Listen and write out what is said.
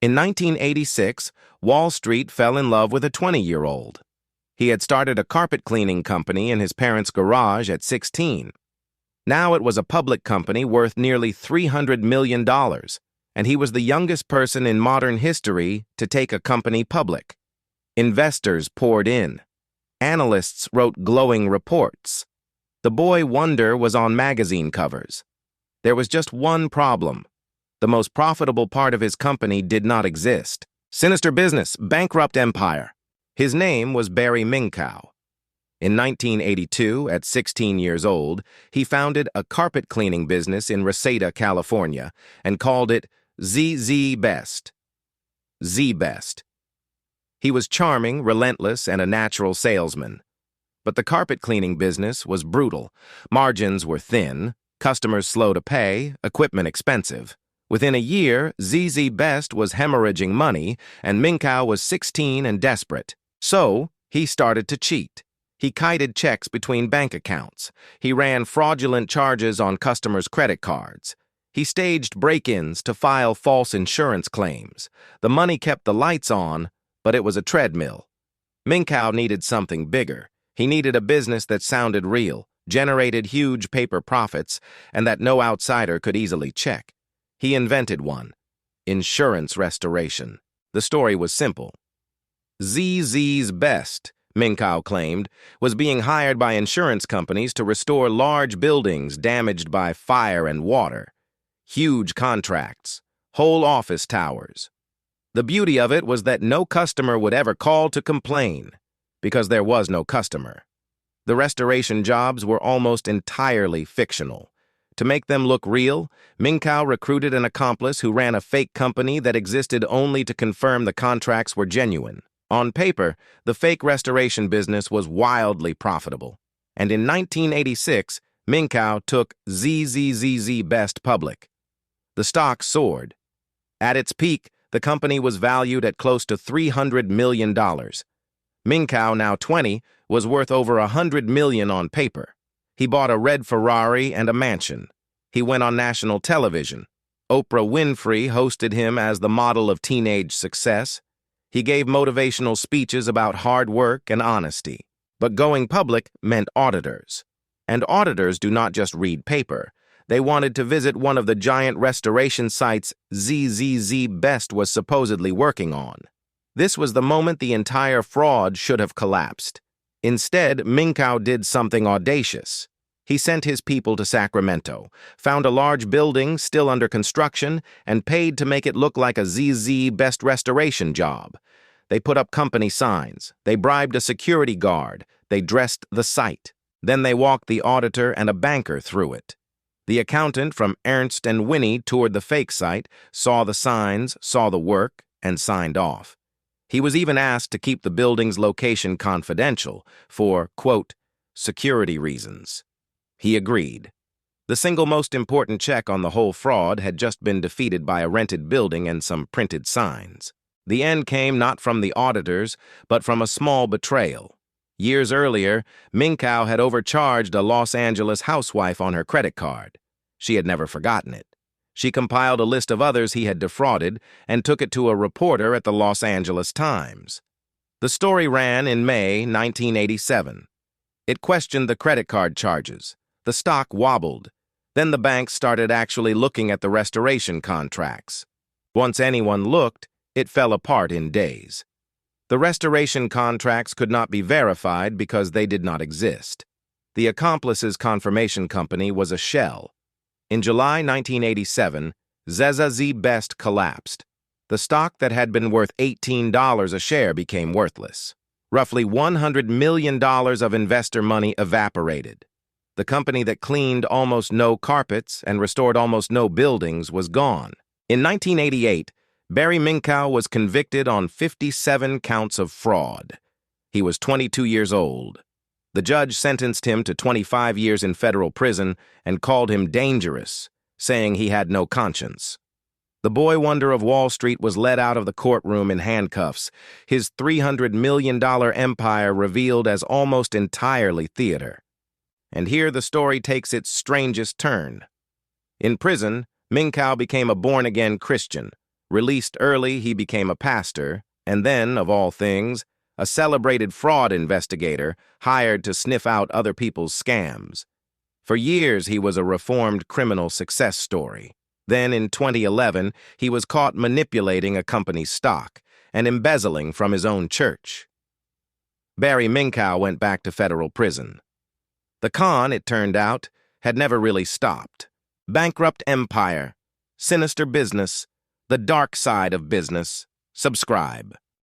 In 1986, Wall Street fell in love with a 20-year-old. He had started a carpet cleaning company in his parents' garage at 16. Now it was a public company worth nearly $300 million, and he was the youngest person in modern history to take a company public. Investors poured in. Analysts wrote glowing reports. The boy wonder was on magazine covers. There was just one problem. The most profitable part of his company did not exist. Sinister business, bankrupt empire. His name was Barry Minkow. In 1982, at 16 years old, he founded a carpet cleaning business in Reseda, California, and called it ZZZZ. Z-Best. He was charming, relentless, and a natural salesman. But the carpet cleaning business was brutal. Margins were thin, customers slow to pay, equipment expensive. Within a year, ZZBest was hemorrhaging money, and Minkow was 16 and desperate. So, he started to cheat. He kited checks between bank accounts. He ran fraudulent charges on customers' credit cards. He staged break-ins to file false insurance claims. The money kept the lights on, but it was a treadmill. Minkow needed something bigger. He needed a business that sounded real, generated huge paper profits, and that no outsider could easily check. He invented one: insurance restoration. The story was simple. ZZ's Best, Minkow claimed, was being hired by insurance companies to restore large buildings damaged by fire and water. Huge contracts, whole office towers. The beauty of it was that no customer would ever call to complain, because there was no customer. The restoration jobs were almost entirely fictional. To make them look real, Minkow recruited an accomplice who ran a fake company that existed only to confirm the contracts were genuine. On paper, the fake restoration business was wildly profitable. And in 1986, Minkow took ZZZZ Best public. The stock soared. At its peak, the company was valued at close to $300 million. Minkow, now 20, was worth over $100 million on paper. He bought a red Ferrari and a mansion. He went on national television. Oprah Winfrey hosted him as the model of teenage success. He gave motivational speeches about hard work and honesty. But going public meant auditors. And auditors do not just read paper. They wanted to visit one of the giant restoration sites ZZZ Best was supposedly working on. This was the moment the entire fraud should have collapsed. Instead, Minkow did something audacious. He sent his people to Sacramento, found a large building still under construction, and paid to make it look like a ZZ Best restoration job. They put up company signs. They bribed a security guard. They dressed the site. Then they walked the auditor and a banker through it. The accountant from Ernst & Winnie toured the fake site, saw the signs, saw the work, and signed off. He was even asked to keep the building's location confidential for, quote, security reasons. He agreed. The single most important check on the whole fraud had just been defeated by a rented building and some printed signs. The end came not from the auditors, but from a small betrayal. Years earlier, Minkow had overcharged a Los Angeles housewife on her credit card. She had never forgotten it. She compiled a list of others he had defrauded and took it to a reporter at the Los Angeles Times. The story ran in May 1987. It questioned the credit card charges. The stock wobbled. Then the banks started actually looking at the restoration contracts. Once anyone looked, it fell apart in days. The restoration contracts could not be verified because they did not exist. The accomplice's confirmation company was a shell. In July 1987, ZZZ Best collapsed. The stock that had been worth $18 a share became worthless. Roughly $100 million of investor money evaporated. The company that cleaned almost no carpets and restored almost no buildings was gone. In 1988, Barry Minkow was convicted on 57 counts of fraud. He was 22 years old. The judge sentenced him to 25 years in federal prison and called him dangerous, saying he had no conscience. The boy wonder of Wall Street was led out of the courtroom in handcuffs, his $300 million empire revealed as almost entirely theater. And here the story takes its strangest turn. In prison, Minkow became a born-again Christian, Released early, he became a pastor, and then, of all things, a celebrated fraud investigator hired to sniff out other people's scams. For years, he was a reformed criminal success story. Then, in 2011, he was caught manipulating a company's stock and embezzling from his own church. Barry Minkow went back to federal prison. The con, it turned out, had never really stopped. Bankrupt empire, sinister business, the dark side of business. Subscribe.